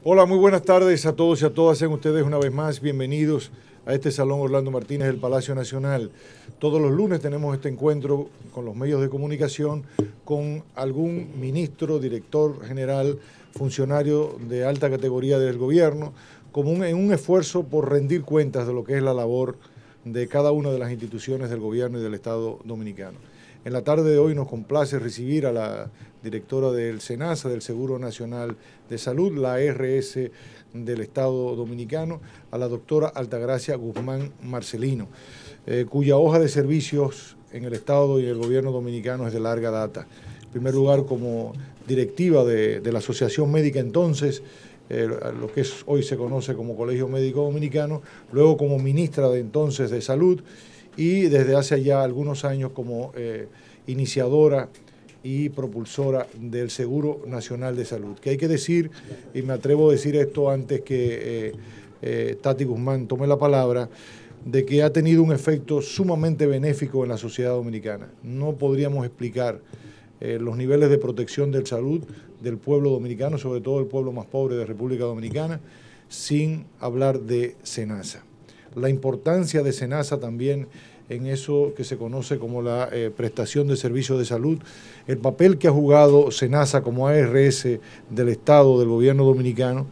Hola, muy buenas tardes a todos y a todas. Sean ustedes una vez más bienvenidos a este Salón Orlando Martínez del Palacio Nacional. Todos los lunes tenemos este encuentro con los medios de comunicación, con algún ministro, director general, funcionario de alta categoría del gobierno, como en un esfuerzo por rendir cuentas de lo que es la labor de cada una de las instituciones del gobierno y del Estado dominicano. En la tarde de hoy nos complace recibir a la directora del SENASA, del Seguro Nacional de Salud, la ARS del Estado Dominicano, a la doctora Altagracia Guzmán Marcelino, cuya hoja de servicios en el Estado y el gobierno dominicano es de larga data. En primer lugar, como directiva de la Asociación Médica entonces, lo que hoy se conoce como Colegio Médico Dominicano, luego como ministra de entonces de Salud, y desde hace ya algunos años como iniciadora y propulsora del Seguro Nacional de Salud. Que hay que decir, y me atrevo a decir esto antes que Tati Guzmán tome la palabra, de que ha tenido un efecto sumamente benéfico en la sociedad dominicana. No podríamos explicar los niveles de protección de salud del pueblo dominicano, sobre todo el pueblo más pobre de República Dominicana, sin hablar de SENASA. La importancia de SENASA también en eso que se conoce como la prestación de servicios de salud, el papel que ha jugado SENASA como ARS del Estado, del gobierno dominicano,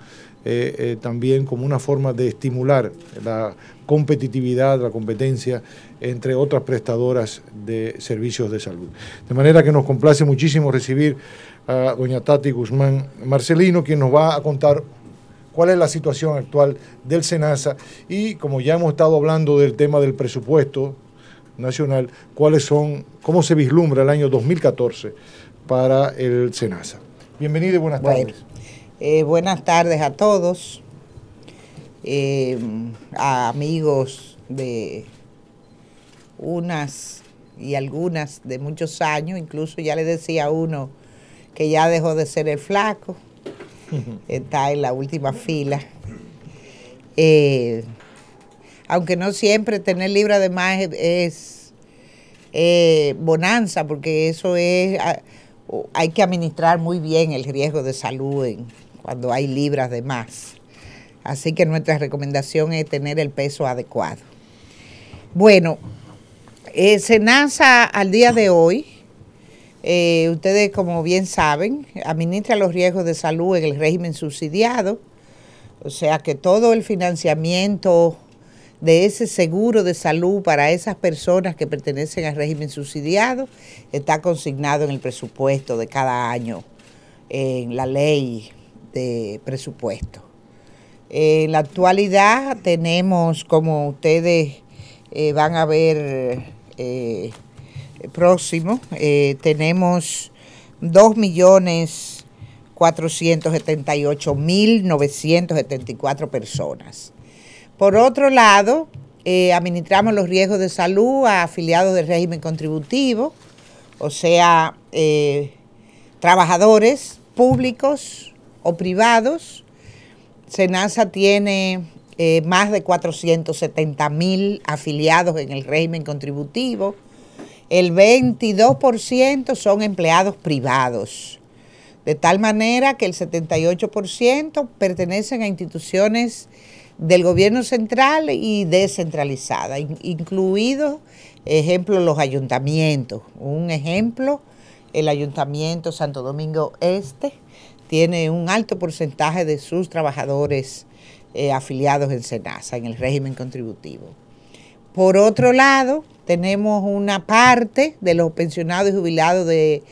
también como una forma de estimular la competitividad, la competencia entre otras prestadoras de servicios de salud. De manera que nos complace muchísimo recibir a doña Tati Guzmán Marcelino, quien nos va a contar cuál es la situación actual del SENASA y, como ya hemos estado hablando del tema del presupuesto nacional, cómo se vislumbra el año 2014 para el SENASA. Bienvenido y buenas tardes. Buenas tardes a todos, a amigos de unas y algunas de muchos años, incluso ya le decía a uno que ya dejó de ser el flaco, está en la última fila. Aunque no siempre tener libra de más es bonanza, porque eso es, hay que administrar muy bien el riesgo de salud cuando hay libras de más. Así que nuestra recomendación es tener el peso adecuado. Bueno, SENASA al día de hoy, ustedes como bien saben, administra los riesgos de salud en el régimen subsidiado, o sea que todo el financiamiento de ese seguro de salud para esas personas que pertenecen al régimen subsidiado está consignado en el presupuesto de cada año, en la ley de presupuesto. En la actualidad tenemos, como ustedes van a ver próximo, tenemos 2.478.974 personas. Por otro lado, administramos los riesgos de salud a afiliados del régimen contributivo, o sea, trabajadores públicos o privados. SENASA tiene más de 470.000 afiliados en el régimen contributivo. El 22% son empleados privados, de tal manera que el 78% pertenecen a instituciones del gobierno central y descentralizada, incluidos, ejemplo, los ayuntamientos. Un ejemplo, el Ayuntamiento Santo Domingo Este tiene un alto porcentaje de sus trabajadores afiliados en SENASA, en el régimen contributivo. Por otro lado, tenemos una parte de los pensionados y jubilados del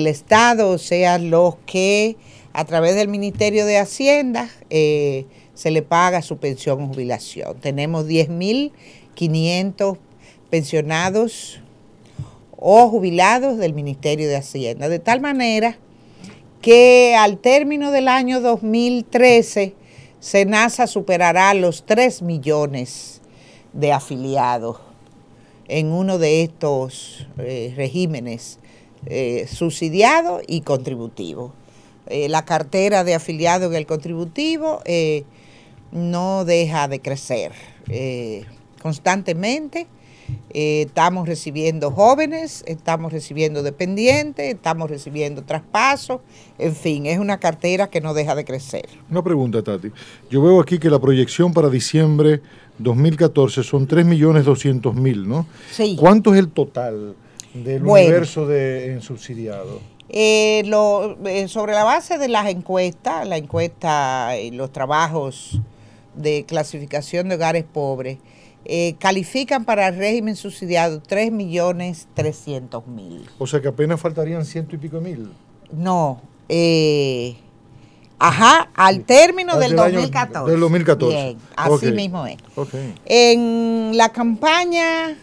Estado, o sea, los que a través del Ministerio de Hacienda se le paga su pensión o jubilación. Tenemos 10.500 pensionados o jubilados del Ministerio de Hacienda, de tal manera que al término del año 2013, SENASA superará los 3 millones de afiliados en uno de estos regímenes subsidiado y contributivo. La cartera de afiliados en el contributivo no deja de crecer constantemente. Estamos recibiendo jóvenes, estamos recibiendo dependientes, estamos recibiendo traspasos, en fin, es una cartera que no deja de crecer. Una pregunta, Tati. Yo veo aquí que la proyección para diciembre 2014 son 3.200.000, ¿no? Sí. ¿Cuánto es el total del universo en subsidiado? Sobre la base de las encuestas, la encuesta y los trabajos de clasificación de hogares pobres, califican para el régimen subsidiado 3.300.000. O sea que apenas faltarían 100 y pico mil. No, al término del 2014. Del 2014. Bien, así mismo es. Okay. En la campaña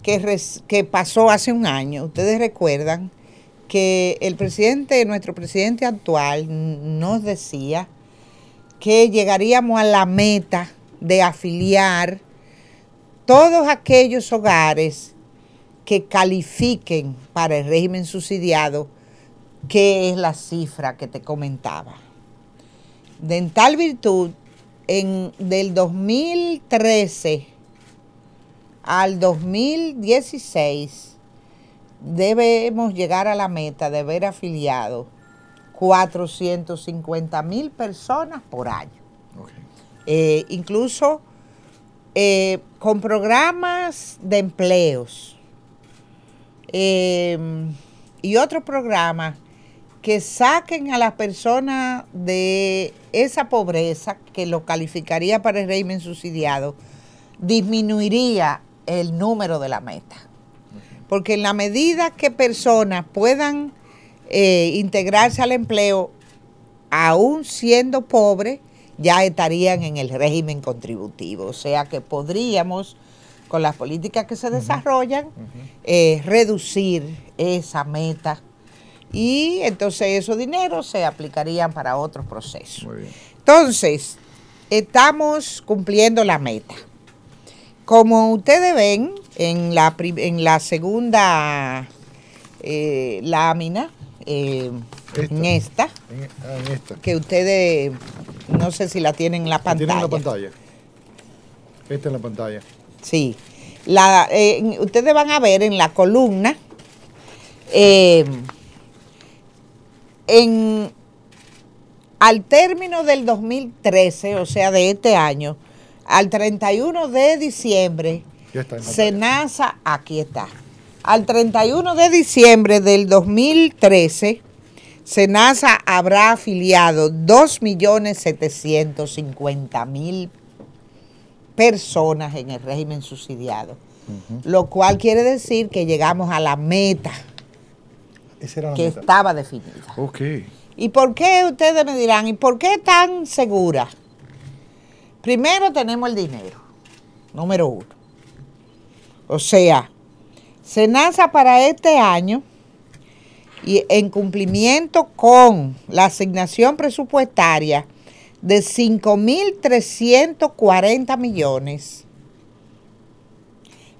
que pasó hace un año, ustedes recuerdan que nuestro presidente actual nos decía que llegaríamos a la meta de afiliar todos aquellos hogares que califiquen para el régimen subsidiado, que es la cifra que te comentaba. En tal virtud, del 2013 al 2016 debemos llegar a la meta de haber afiliado 450.000 personas por año. Okay. Incluso con programas de empleos y otros programas que saquen a las personas de esa pobreza que lo calificaría para el régimen subsidiado, disminuiría el número de la meta. Porque en la medida que personas puedan integrarse al empleo, aún siendo pobres, ya estarían en el régimen contributivo. O sea que podríamos, con las políticas que se desarrollan, reducir esa meta y entonces esos dineros se aplicarían para otros procesos. Muy bien. Entonces, estamos cumpliendo la meta. Como ustedes ven en la segunda lámina, en esta, que ustedes, no sé si la tienen en la pantalla. ¿Tienen en la pantalla? Esta en la pantalla. Sí. Ustedes van a ver en la columna, al término del 2013, o sea, de este año, al 31 de diciembre, SENASA, aquí está. Al 31 de diciembre del 2013, SENASA habrá afiliado 2.750.000 personas en el régimen subsidiado, lo cual quiere decir que llegamos a la meta que estaba definida. Okay. ¿Y por qué? Ustedes me dirán, ¿y por qué tan segura? Primero tenemos el dinero, número uno. O sea, SENASA para este año, y en cumplimiento con la asignación presupuestaria de 5.340 millones,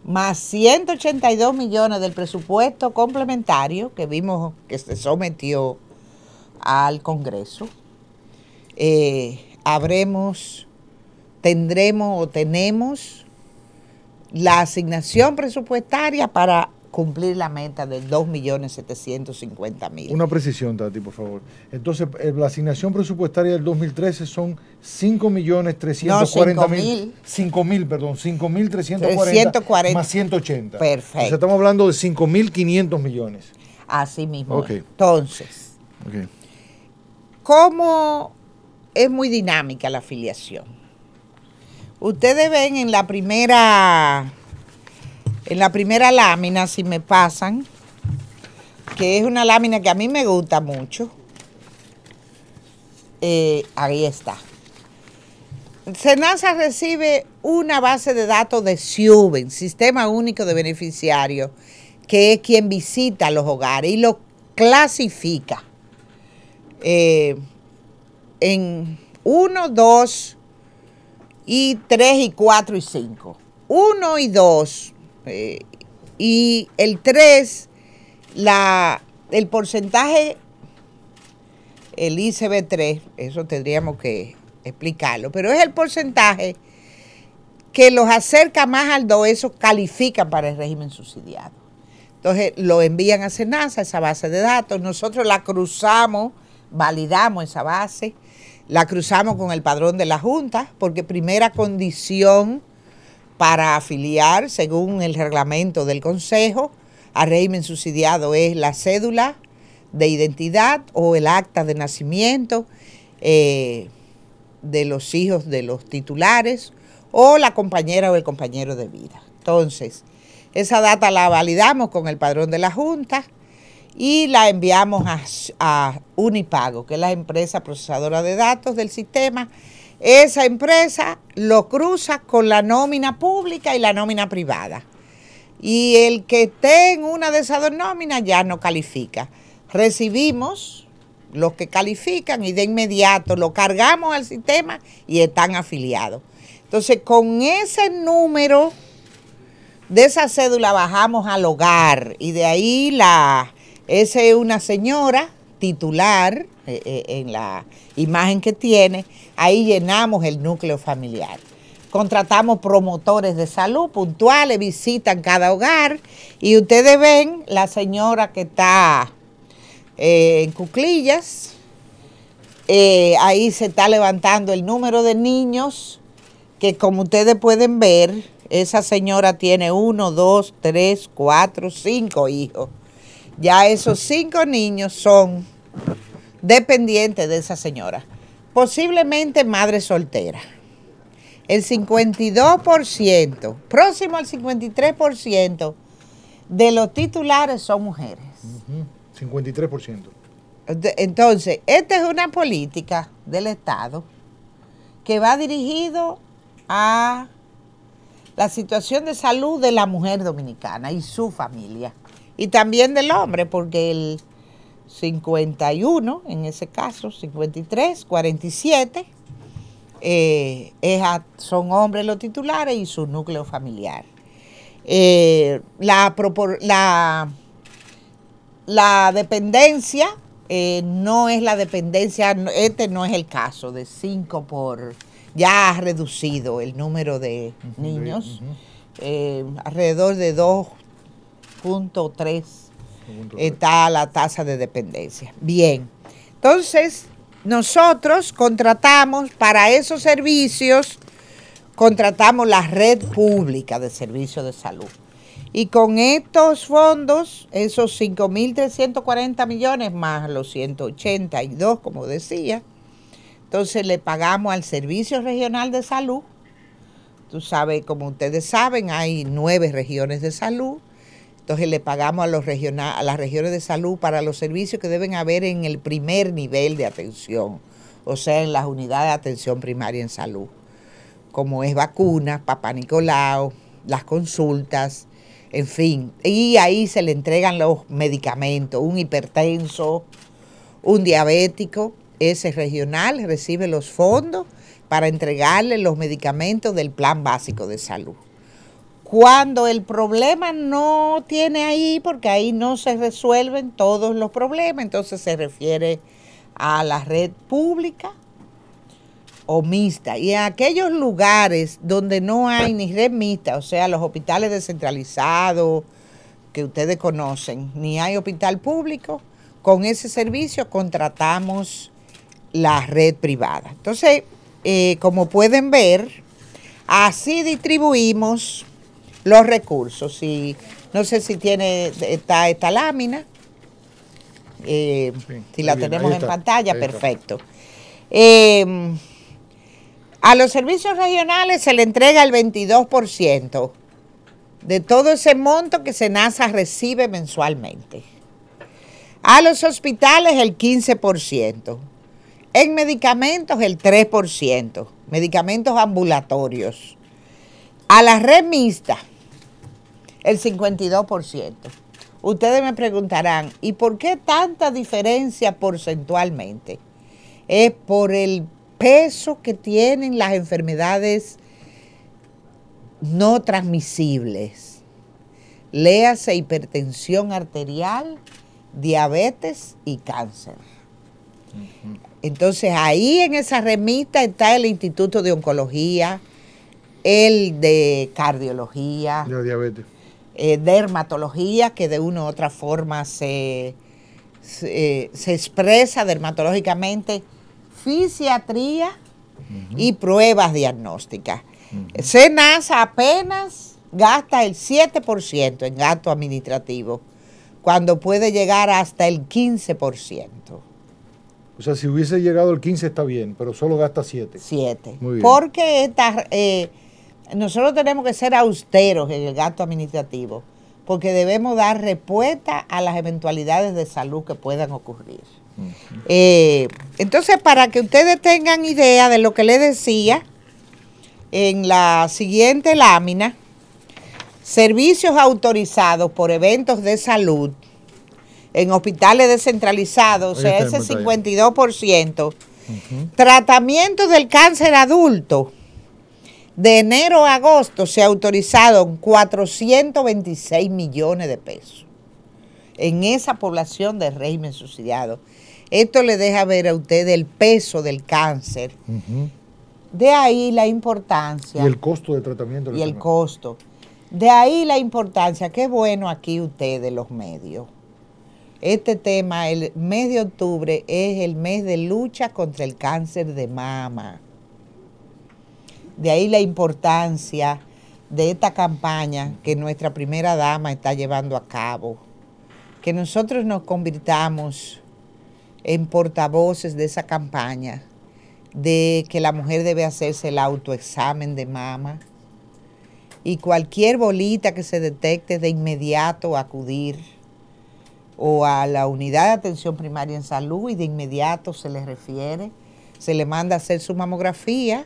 más 182 millones del presupuesto complementario que vimos que se sometió al Congreso, tenemos la asignación presupuestaria para cumplir la meta de 2.750.000. Una precisión, Tati, por favor. entonces, la asignación presupuestaria del 2013 son 5.340.000. 5.340 más 180. Perfecto. O sea, estamos hablando de 5.500 millones. Así mismo. Okay. Entonces, ¿cómo es muy dinámica la afiliación? Ustedes ven en la primera lámina, si me pasan, que es una lámina que a mí me gusta mucho. Ahí está. SENASA recibe una base de datos de SIUBEN, Sistema Único de Beneficiarios, que es quien visita los hogares y los clasifica en 1, 2 y 3 y 4 y 5. 1 y 2 y el 3, el porcentaje, el ICB3, eso tendríamos que explicarlo, pero es el porcentaje que los acerca más al DOE, esos califican para el régimen subsidiado. Entonces lo envían a SENASA, esa base de datos, nosotros la cruzamos, validamos esa base, la cruzamos con el padrón de la Junta, porque primera condición para afiliar, según el reglamento del Consejo, al régimen subsidiado es la cédula de identidad o el acta de nacimiento de los hijos de los titulares o la compañera o el compañero de vida. Entonces, esa data la validamos con el padrón de la Junta y la enviamos a Unipago, que es la empresa procesadora de datos del sistema. Esa empresa lo cruza con la nómina pública y la nómina privada. Y el que esté en una de esas dos nóminas ya no califica. Recibimos los que califican y de inmediato lo cargamos al sistema y están afiliados. Entonces, con ese número de esa cédula bajamos al hogar y de ahí esa es una señora titular en la imagen que tiene, ahí llenamos el núcleo familiar. Contratamos promotores de salud puntuales, visitan cada hogar y ustedes ven la señora que está en cuclillas, ahí se está levantando el número de niños que, como ustedes pueden ver, esa señora tiene 1, 2, 3, 4, 5 hijos. Ya esos 5 niños son dependientes de esa señora, posiblemente madre soltera. El 52%, próximo al 53% de los titulares son mujeres. 53%. Entonces, esta es una política del Estado que va dirigido a la situación de salud de la mujer dominicana y su familia. Y también del hombre, porque el 51, en ese caso, 53, 47, son hombres los titulares y su núcleo familiar. La dependencia no es la dependencia, este no es el caso de 5 por... Ya ha reducido el número de niños, alrededor de 2.3 está la tasa de dependencia. Bien, entonces nosotros contratamos para esos servicios, contratamos la red pública de servicios de salud. Y con estos fondos, esos 5.340 millones más los 182, como decía, entonces le pagamos al Servicio Regional de Salud. Tú sabes, como ustedes saben, hay 9 regiones de salud. Entonces le pagamos a las regiones de salud para los servicios que deben haber en el primer nivel de atención, o sea, en las unidades de atención primaria en salud, como es vacunas, Papá Nicolau, las consultas, en fin. Y ahí se le entregan los medicamentos, un hipertenso, un diabético. Ese regional recibe los fondos para entregarle los medicamentos del Plan Básico de Salud. Cuando el problema no tiene ahí, porque ahí no se resuelven todos los problemas, entonces se refiere a la red pública o mixta. Y en aquellos lugares donde no hay ni red mixta, o sea, los hospitales descentralizados que ustedes conocen, ni hay hospital público, con ese servicio contratamos la red privada. Entonces, como pueden ver, así distribuimos los recursos. Y no sé si tiene esta lámina, sí, si la tenemos en pantalla, perfecto. A los servicios regionales se le entrega el 22% de todo ese monto que SENASA recibe mensualmente. A los hospitales el 15%. En medicamentos el 3%, medicamentos ambulatorios. A la red mixta el 52%. Ustedes me preguntarán, ¿y por qué tanta diferencia porcentualmente? Es por el peso que tienen las enfermedades no transmisibles. Léase hipertensión arterial, diabetes y cáncer. Entonces ahí en esa remita está el Instituto de Oncología, el de cardiología, de diabetes, dermatología, que de una u otra forma se expresa dermatológicamente, fisiatría y pruebas diagnósticas. SENASA apenas gasta el 7% en gasto administrativo, cuando puede llegar hasta el 15%. O sea, si hubiese llegado el 15 está bien, pero solo gasta 7. 7. Muy bien. Porque nosotros tenemos que ser austeros en el gasto administrativo, porque debemos dar respuesta a las eventualidades de salud que puedan ocurrir. Entonces, para que ustedes tengan idea de lo que les decía, en la siguiente lámina, servicios autorizados por eventos de salud en hospitales descentralizados, o sea, ese 52%. Tratamiento del cáncer adulto, de enero a agosto se autorizaron 426 millones de pesos en esa población de régimen subsidiado. Esto le deja ver a ustedes el peso del cáncer. De ahí la importancia. Y el costo de tratamiento. Y el costo. De ahí la importancia. Qué bueno aquí ustedes, los medios. Este tema, el mes de octubre, es el mes de lucha contra el cáncer de mama. De ahí la importancia de esta campaña que nuestra primera dama está llevando a cabo. Que nosotros nos convirtamos en portavoces de esa campaña, de que la mujer debe hacerse el autoexamen de mama y cualquier bolita que se detecte de inmediato acudir o a la unidad de atención primaria en salud y de inmediato se le refiere, se le manda a hacer su mamografía,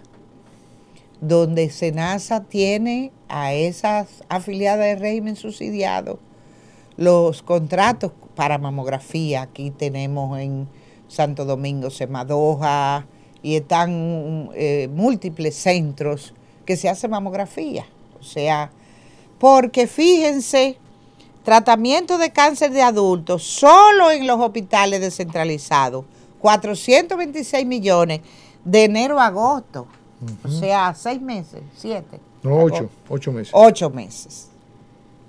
donde SENASA tiene a esas afiliadas de régimen subsidiado los contratos para mamografía. Aquí tenemos en Santo Domingo, Semadoja, y están múltiples centros que se hace mamografía. O sea, porque fíjense, tratamiento de cáncer de adultos, solo en los hospitales descentralizados, 426 millones de enero a agosto. O sea, 6 meses, 7. No, 8 meses. 8 meses.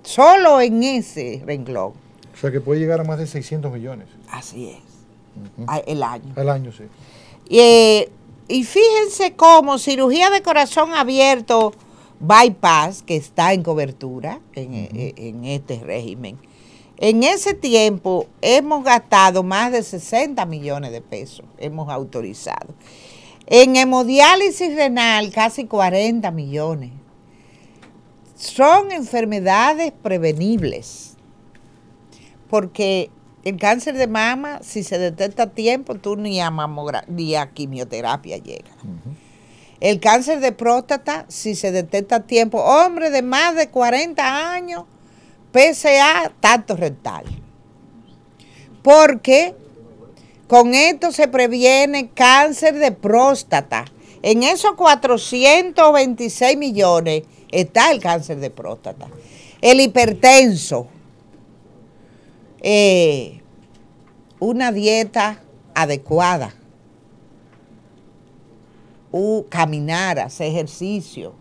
Solo en ese renglón. O sea, que puede llegar a más de 600 millones. Así es. El año. Al año, sí. Y fíjense cómo cirugía de corazón abierto, bypass, que está en cobertura en este régimen. En ese tiempo hemos gastado más de 60 millones de pesos, hemos autorizado. En hemodiálisis renal, casi 40 millones. Son enfermedades prevenibles, porque el cáncer de mama, si se detecta a tiempo, tú ni a quimioterapia llega. El cáncer de próstata, si se detecta a tiempo, hombre de más de 40 años, PSA, tacto rectal. Porque con esto se previene cáncer de próstata. En esos 426 millones está el cáncer de próstata. El hipertenso, una dieta adecuada, caminar, hacer ejercicio.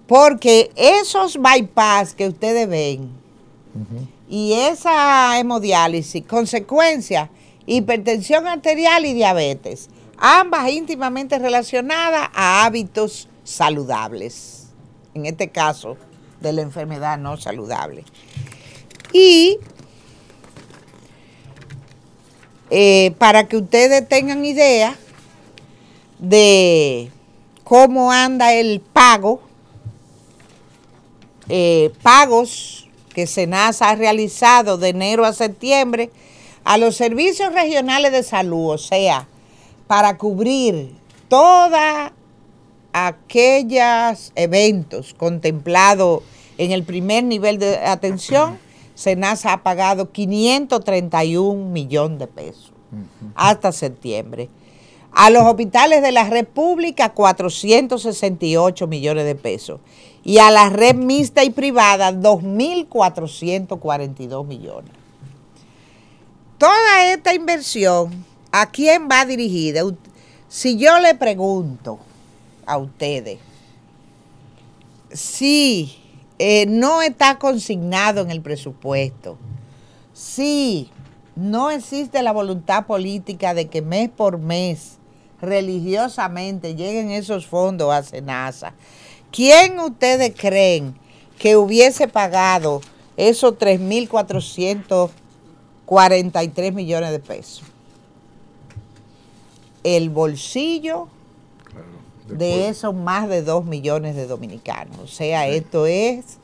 Porque esos bypass que ustedes ven y esa hemodiálisis, consecuencia, hipertensión arterial y diabetes, ambas íntimamente relacionadas a hábitos saludables, en este caso de la enfermedad no saludable. Y para que ustedes tengan idea de cómo anda el pago, pagos que SENASA ha realizado de enero a septiembre a los servicios regionales de salud, o sea, para cubrir todos aquellos eventos contemplados en el primer nivel de atención, SENASA ha pagado 531 millones de pesos hasta septiembre. A los hospitales de la República, 468 millones de pesos. Y a la red mixta y privada, 2.442 millones. Toda esta inversión, ¿a quién va dirigida? Si yo le pregunto a ustedes, Sí, no está consignado en el presupuesto. Sí, no existe la voluntad política de que mes por mes, religiosamente, lleguen esos fondos a SENASA. ¿Quién ustedes creen que hubiese pagado esos 3.443 millones de pesos? El bolsillo de esos más de 2 millones de dominicanos. O sea, esto es,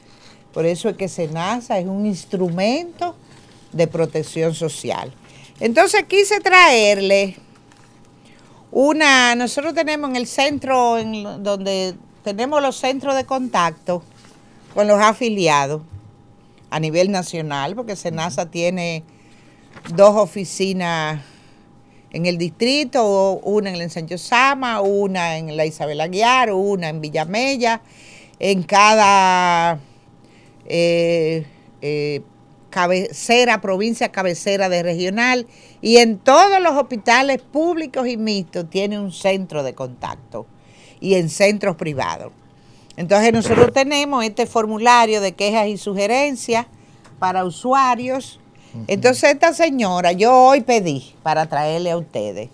por eso es que SENASA es un instrumento de protección social. Entonces quise traerle nosotros tenemos en el centro, donde tenemos los centros de contacto con los afiliados a nivel nacional, porque SENASA tiene 2 oficinas en el distrito, una en el Ensanche Osama, una en la Isabel Aguiar, una en Villamella, en cada provincia cabecera de regional, y en todos los hospitales públicos y mixtos tiene un centro de contacto, y en centros privados. Entonces nosotros tenemos este formulario de quejas y sugerencias para usuarios. Entonces esta señora, yo hoy pedí para traerle a ustedes,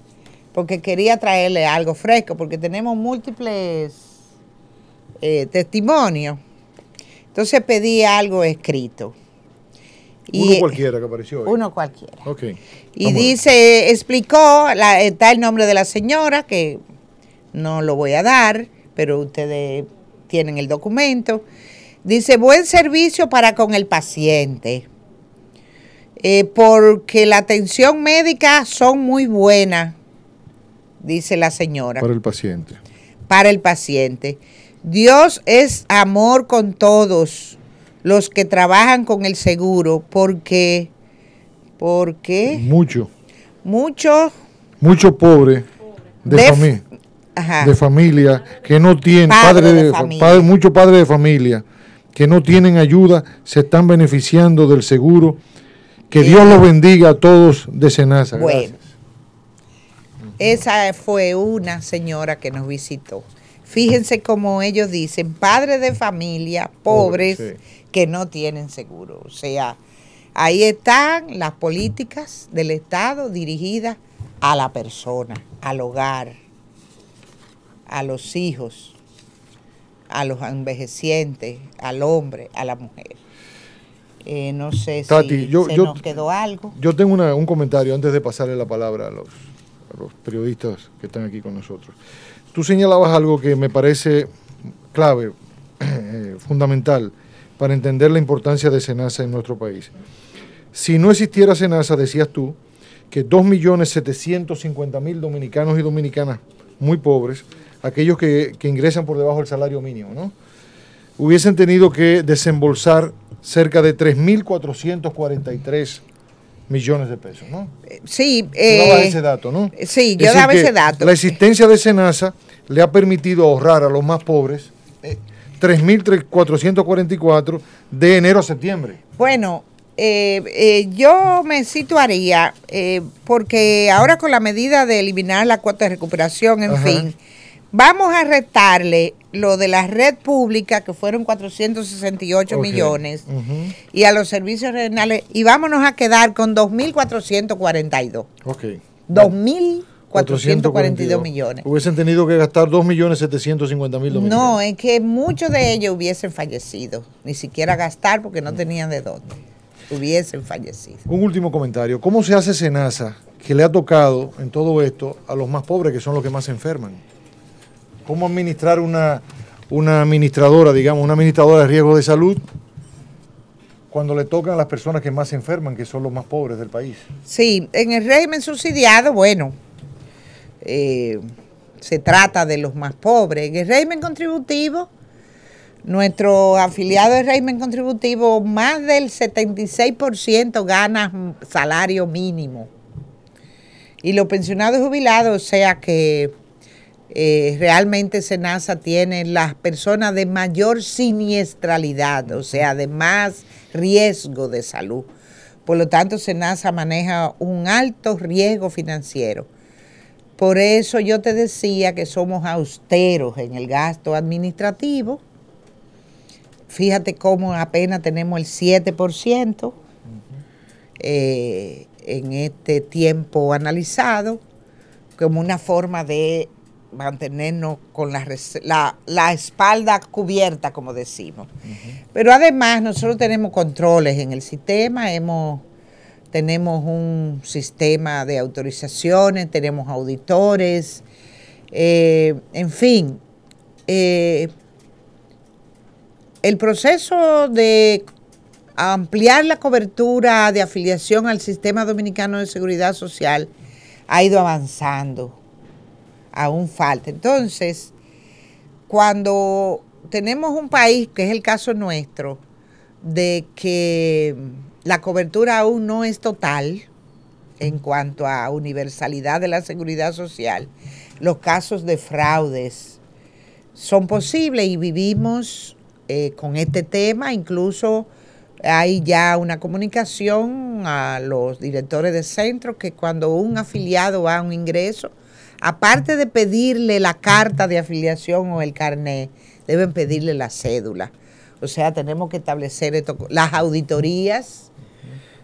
porque quería traerle algo fresco, porque tenemos múltiples testimonios. Entonces pedí algo escrito. Uno cualquiera que apareció hoy. Uno cualquiera. Ok. Y dice, explicó, está el nombre de la señora, que no lo voy a dar, pero ustedes tienen el documento. Dice, buen servicio para con el paciente. Porque la atención médica son muy buenas, dice la señora. Para el paciente. Para el paciente. Dios es amor con todos los que trabajan con el seguro, porque mucho de pobre de familia que no tienen muchos padres de familia que no tienen ayuda, se están beneficiando del seguro. Que Dios los bendiga a todos de SENASA. Bueno, esa fue una señora que nos visitó. Fíjense cómo ellos dicen, padres de familia, pobres, sí, que no tienen seguro. O sea, ahí están las políticas del Estado dirigidas a la persona, al hogar, a los hijos, a los envejecientes, al hombre, a la mujer. No sé, Tati, si nos quedó algo. Yo tengo un comentario antes de pasarle la palabra a los periodistas que están aquí con nosotros. Tú señalabas algo que me parece clave, fundamental, para entender la importancia de SENASA en nuestro país. Si no existiera SENASA, decías tú, que 2.750.000 dominicanos y dominicanas muy pobres, aquellos que ingresan por debajo del salario mínimo, ¿no?, hubiesen tenido que desembolsar cerca de 3.443 millones de pesos, ¿no? Sí. Tú dabas ese dato, ¿no? Sí, yo daba ese dato. La existencia de SENASA le ha permitido ahorrar a los más pobres 3.444 de enero a septiembre. Bueno, yo me situaría, porque ahora con la medida de eliminar la cuota de recuperación, en fin, vamos a restarle lo de la red pública, que fueron 468 millones, y a los servicios regionales, y vámonos a quedar con 2.442. 2.442 millones. Hubiesen tenido que gastar 2.750.000. No, es que muchos de ellos hubiesen fallecido, ni siquiera gastar porque no tenían de dónde. Hubiesen fallecido. Un último comentario. ¿Cómo se hace SENASA, que le ha tocado en todo esto a los más pobres, que son los que más se enferman? ¿Cómo administrar una administradora, digamos, una administradora de riesgo de salud cuando le tocan a las personas que más se enferman, que son los más pobres del país? Sí, en el régimen subsidiado, bueno, se trata de los más pobres. En el régimen contributivo, nuestro afiliado del régimen contributivo, más del 76% gana salario mínimo. Y los pensionados y jubilados, o sea que realmente SENASA tiene las personas de mayor siniestralidad, o sea, de más riesgo de salud. Por lo tanto, SENASA maneja un alto riesgo financiero. Por eso yo te decía que somos austeros en el gasto administrativo, fíjate cómo apenas tenemos el 7% en este tiempo analizado, como una forma de mantenernos con la espalda cubierta, como decimos. Pero además nosotros tenemos controles en el sistema, tenemos un sistema de autorizaciones, tenemos auditores, en fin. El proceso de ampliar la cobertura de afiliación al Sistema Dominicano de Seguridad Social ha ido avanzando, aún falta. Entonces, cuando tenemos un país, que es el caso nuestro, de que la cobertura aún no es total en cuanto a universalidad de la seguridad social, los casos de fraudes son posibles y vivimos con este tema. Incluso hay ya una comunicación a los directores de centros que cuando un afiliado va a un ingreso, aparte de pedirle la carta de afiliación o el carnet, deben pedirle la cédula. O sea, tenemos que establecer esto, las auditorías,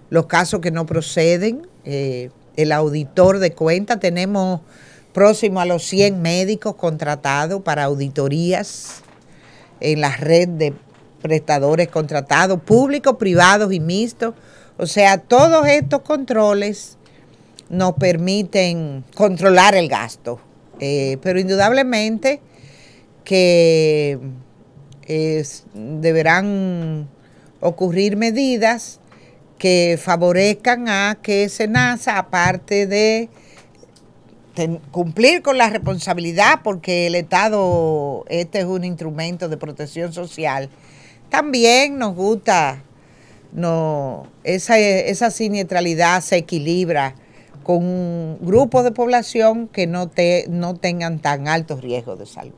los casos que no proceden, el auditor de cuenta. Tenemos próximo a los 100 médicos contratados para auditorías en la red de prestadores contratados, públicos, privados y mixtos. O sea, todos estos controles nos permiten controlar el gasto, pero indudablemente que deberán ocurrir medidas que favorezcan a que SENASA, aparte de cumplir con la responsabilidad, porque el Estado, este es un instrumento de protección social, también nos gusta, esa siniestralidad se equilibra con un grupo de población que no tengan tan altos riesgos de salud.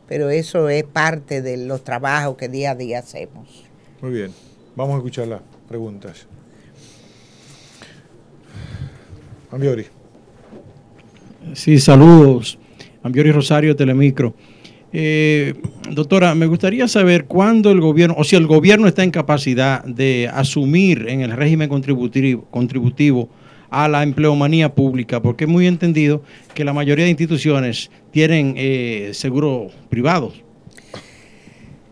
Pero eso es parte de los trabajos que día a día hacemos. Muy bien, vamos a escuchar las preguntas. Ambiori. Sí, saludos. Ambiori Rosario, Telemicro. Doctora, me gustaría saber cuándo el gobierno, o si el gobierno está en capacidad de asumir en el régimen contributivo a la empleomanía pública, porque es muy entendido que la mayoría de instituciones tienen seguros privados.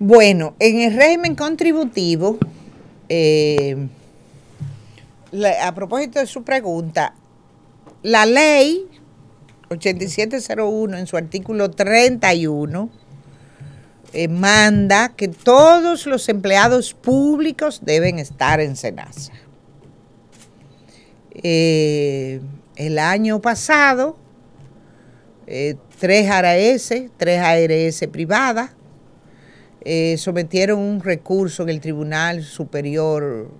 Bueno, en el régimen contributivo, a propósito de su pregunta, la ley 8701 en su artículo 31 manda que todos los empleados públicos deben estar en SENASA. El año pasado, 3 ARS privadas sometieron un recurso en el Tribunal Superior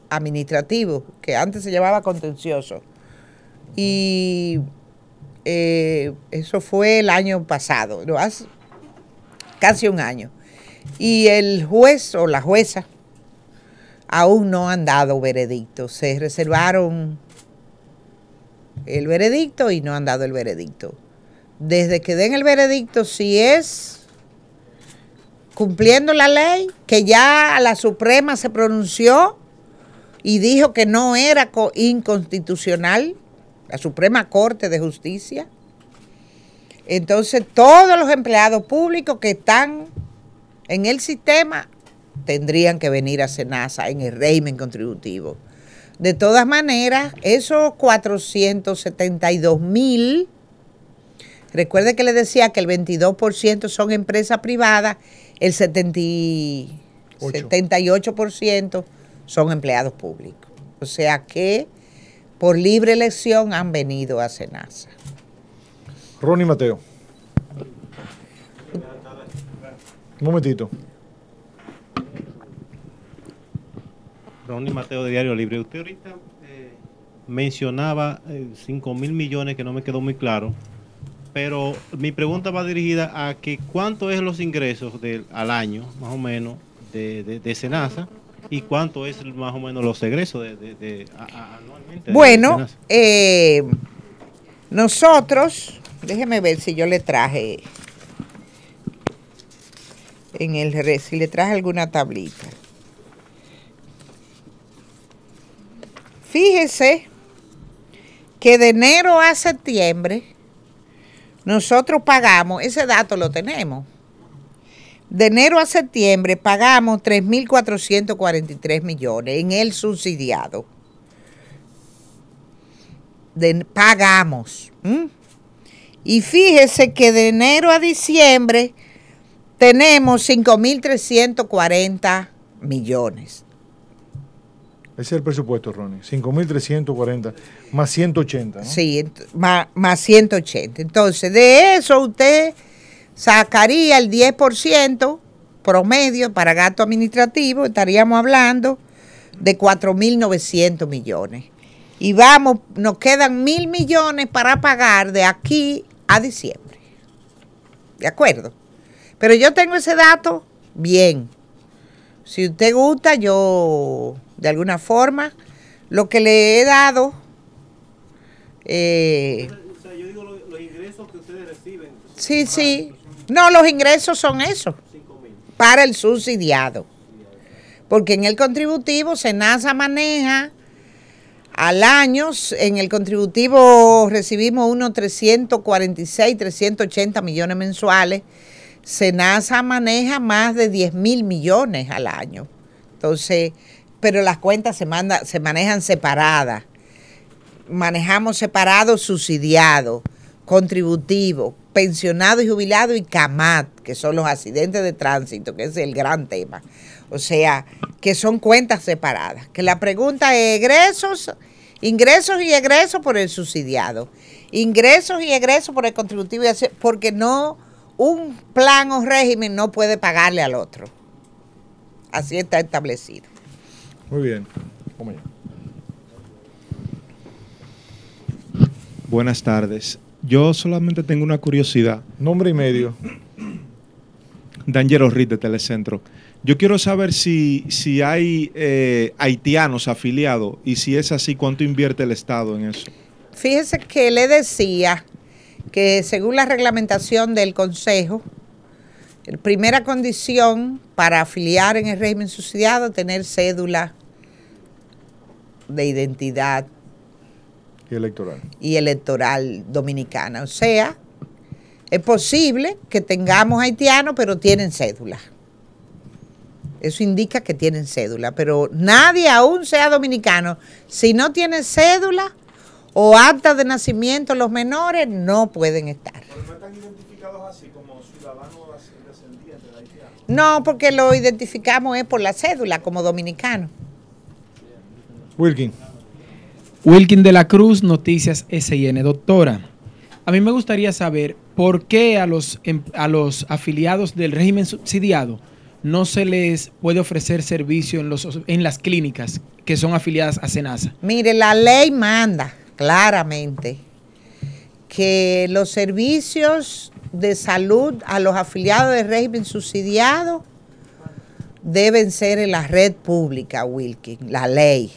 Administrativo, que antes se llamaba contencioso, y eso fue el año pasado, hace casi un año, y el juez o la jueza aún no han dado veredicto. Se reservaron el veredicto y no han dado el veredicto. Desde que den el veredicto, si es cumpliendo la ley, que ya la Suprema se pronunció y dijo que no era inconstitucional, la Suprema Corte de Justicia, entonces todos los empleados públicos que están en el sistema tendrían que venir a SENASA en el régimen contributivo. De todas maneras, esos 472,000, recuerde que le decía que el 22% son empresas privadas, el 78% son empleados públicos. O sea que por libre elección han venido a SENASA. Ronnie Mateo. Un momentito. Ronnie Mateo de Diario Libre. Usted ahorita mencionaba 5,000 millones, que no me quedó muy claro, pero mi pregunta va dirigida a que cuánto es los ingresos al año, más o menos, de SENASA, y cuánto es más o menos los egresos anualmente. Bueno, nosotros, déjeme ver si yo le traje. si le traje alguna tablita. Fíjese que de enero a septiembre nosotros pagamos, ese dato lo tenemos, de enero a septiembre pagamos 3.443 millones en el subsidiado. Pagamos. Y fíjese que de enero a diciembre tenemos 5.340 millones. Ese es el presupuesto, Ronnie. 5.340 más 180, ¿no? Sí, más 180. Entonces, de eso usted sacaría el 10% promedio para gasto administrativo, estaríamos hablando de 4.900 millones. Y nos quedan 1.000 millones para pagar de aquí a diciembre. ¿De acuerdo? Pero yo tengo ese dato bien. Si usted gusta, yo de alguna forma, lo que le he dado... O sea, yo digo los ingresos que ustedes reciben. Sí, sí. No, los ingresos son esos. 5.000. Para el subsidiado. Porque en el contributivo SENASA maneja al año, en el contributivo recibimos unos 346, 380 millones mensuales. SENASA maneja más de 10.000 millones al año. Entonces, pero las cuentas se manejan separadas. Manejamos separados subsidiados, contributivos, pensionados y jubilados y CAMAT, que son los accidentes de tránsito, que es el gran tema. O sea, que son cuentas separadas. Que la pregunta es ingresos y egresos por el subsidiado. Ingresos y egresos por el contributivo, porque no, un plan o régimen no puede pagarle al otro. Así está establecido. Muy bien. Vamos allá. Buenas tardes. Yo solamente tengo una curiosidad. Nombre y medio. D'Angelo Riz de Telecentro. Yo quiero saber si hay haitianos afiliados y si es así, ¿cuánto invierte el Estado en eso? Fíjese que le decía que según la reglamentación del Consejo, la primera condición para afiliar en el régimen subsidiado es tener cédula de identidad y electoral dominicana. O sea, es posible que tengamos haitianos, pero tienen cédula. Eso indica que tienen cédula, pero nadie, aún sea dominicano, si no tiene cédula o acta de nacimiento, los menores no pueden estar. ¿Pero no están identificados así como ciudadanos descendientes de haitianos? No, porque lo identificamos es por la cédula como dominicano. Wilkin de la Cruz, Noticias SIN. Doctora, a mí me gustaría saber por qué a los afiliados del régimen subsidiado no se les puede ofrecer servicio en las clínicas que son afiliadas a SENASA. Mire, la ley manda claramente que los servicios de salud a los afiliados del régimen subsidiado deben ser en la red pública, Wilkin, la ley.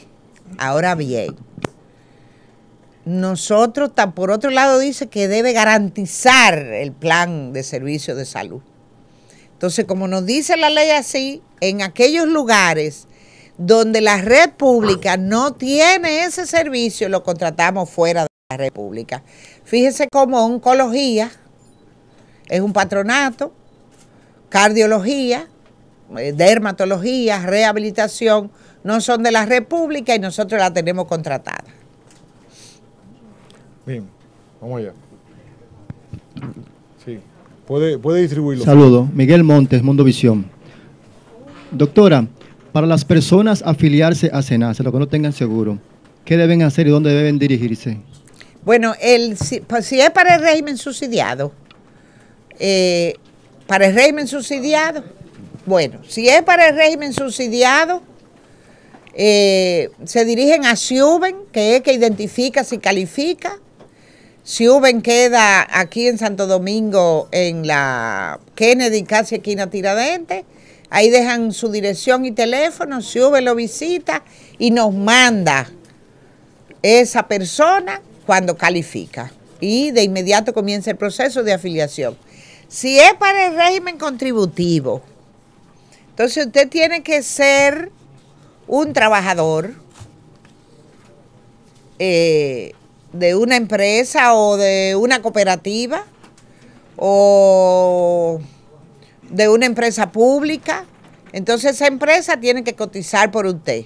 Ahora bien, nosotros, por otro lado, dice que debe garantizar el plan de servicio de salud. Entonces, como nos dice la ley así, en aquellos lugares donde la red pública no tiene ese servicio, lo contratamos fuera de la red pública. Fíjese cómo oncología es un patronato, cardiología, dermatología, rehabilitación, no son de la red pública y nosotros la tenemos contratada. Bien, vamos allá. Sí, puede distribuirlo. Saludos, Miguel Montes, Mundo Visión. Doctora, para las personas afiliarse a SENASA, los que no tengan seguro, ¿qué deben hacer y dónde deben dirigirse? Bueno, si es para el régimen subsidiado, si es para el régimen subsidiado, se dirigen a SIUBEN, que es que identifica si califica. SIUBEN queda aquí en Santo Domingo, en la Kennedy, casi esquina Tiradentes. Ahí dejan su dirección y teléfono, SIUBEN lo visita y nos manda esa persona cuando califica. Y de inmediato comienza el proceso de afiliación. Si es para el régimen contributivo, Entonces usted tiene que ser un trabajador de una empresa o de una cooperativa o de una empresa pública. Entonces esa empresa tiene que cotizar por usted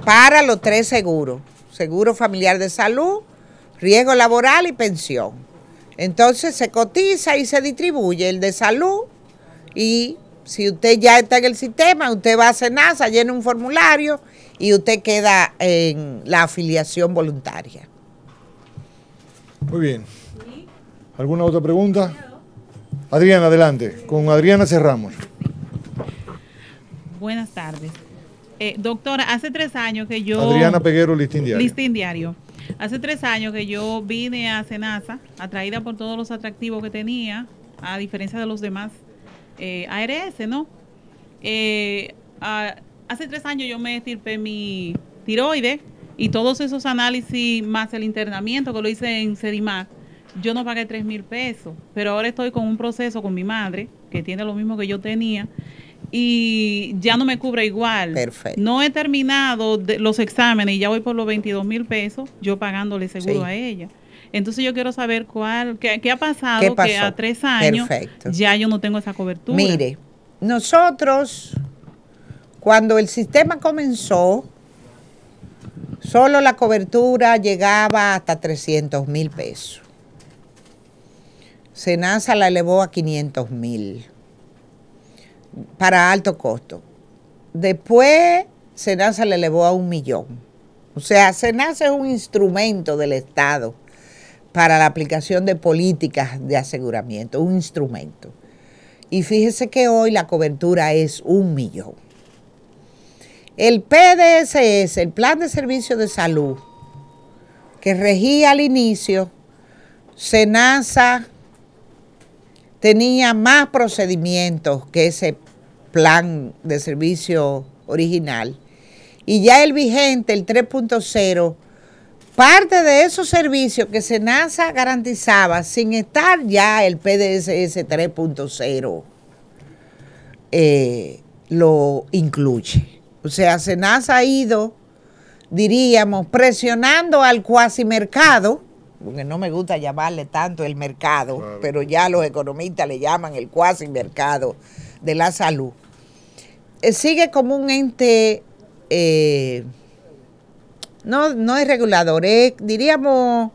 para los 3 seguros: seguro familiar de salud, riesgo laboral y pensión. Entonces se cotiza y se distribuye el de salud, y si usted ya está en el sistema, usted va a SENASA, llena un formulario y usted queda en la afiliación voluntaria. Muy bien. ¿Alguna otra pregunta? Adriana, adelante. Con Adriana cerramos. Buenas tardes. Doctora, hace 3 años que yo... Adriana Peguero, Listín Diario. Listín Diario. Hace 3 años que yo vine a SENASA, atraída por todos los atractivos que tenía, a diferencia de los demás ARS, ¿no? Hace 3 años yo me estirpé mi tiroides y todos esos análisis más el internamiento que lo hice en Sedimar, yo no pagué 3,000 pesos, pero ahora estoy con un proceso con mi madre, que tiene lo mismo que yo tenía, y ya no me cubre igual. Perfecto. No he terminado los exámenes y ya voy por los 22,000 pesos, yo pagándole seguro Sí. a ella. Entonces yo quiero saber qué ha pasado, ¿Qué pasó? que a 3 años Perfecto. ya yo no tengo esa cobertura. Mire, nosotros, cuando el sistema comenzó, solo la cobertura llegaba hasta 300,000 pesos. SENASA la elevó a 500,000 para alto costo. Después, SENASA la elevó a 1,000,000. O sea, SENASA es un instrumento del Estado para la aplicación de políticas de aseguramiento, un instrumento. Y fíjese que hoy la cobertura es 1,000,000. El PDSS, el Plan de Servicio de Salud, que regía al inicio, SENASA tenía más procedimientos que ese plan de servicio original. Y ya el vigente, el 3.0, parte de esos servicios que SENASA garantizaba sin estar ya el PDSS 3.0 lo incluye. O sea, SENASA ha ido, diríamos, presionando al cuasimercado, porque no me gusta llamarle tanto el mercado, claro, pero ya los economistas le llaman el cuasimercado de la salud. Sigue como un ente, no es regulador, es, diríamos,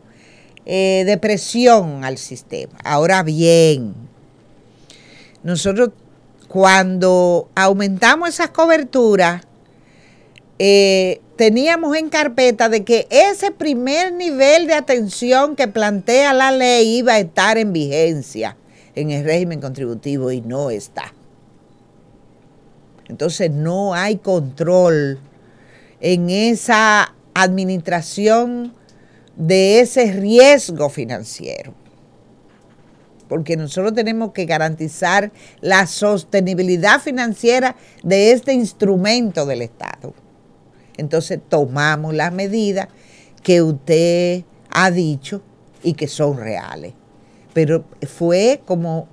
de presión al sistema. Ahora bien, nosotros cuando aumentamos esas coberturas, teníamos en carpeta de que ese primer nivel de atención que plantea la ley iba a estar en vigencia en el régimen contributivo y no está. Entonces no hay control en esa administración de ese riesgo financiero, porque nosotros tenemos que garantizar la sostenibilidad financiera de este instrumento del Estado. Entonces tomamos las medidas que usted ha dicho y que son reales. Pero fue como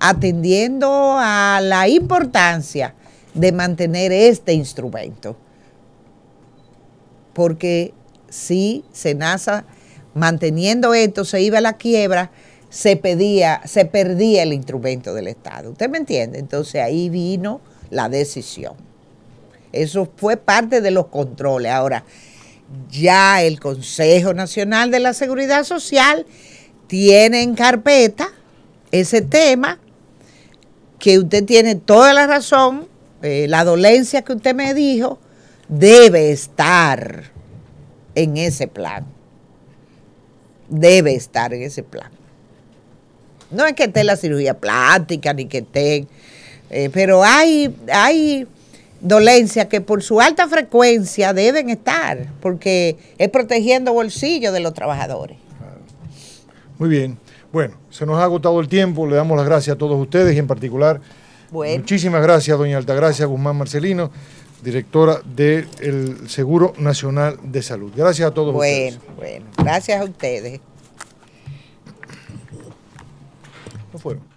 atendiendo a la importancia de mantener este instrumento. Porque si SENASA, manteniendo esto, se iba a la quiebra, se perdía el instrumento del Estado. ¿Usted me entiende? Entonces ahí vino la decisión. Eso fue parte de los controles. Ahora, ya el Consejo Nacional de la Seguridad Social tiene en carpeta ese tema, que usted tiene toda la razón, la dolencia que usted me dijo, debe estar en ese plan. Debe estar en ese plan. No es que esté la cirugía plástica, ni que esté, pero hay dolencias que por su alta frecuencia deben estar, porque es protegiendo bolsillos de los trabajadores. Muy bien. Bueno, se nos ha agotado el tiempo, le damos las gracias a todos ustedes y en particular, muchísimas gracias, doña Altagracia Guzmán Marcelino, directora del Seguro Nacional de Salud. Gracias a todos ustedes. Bueno, gracias a ustedes. ¿No fueron?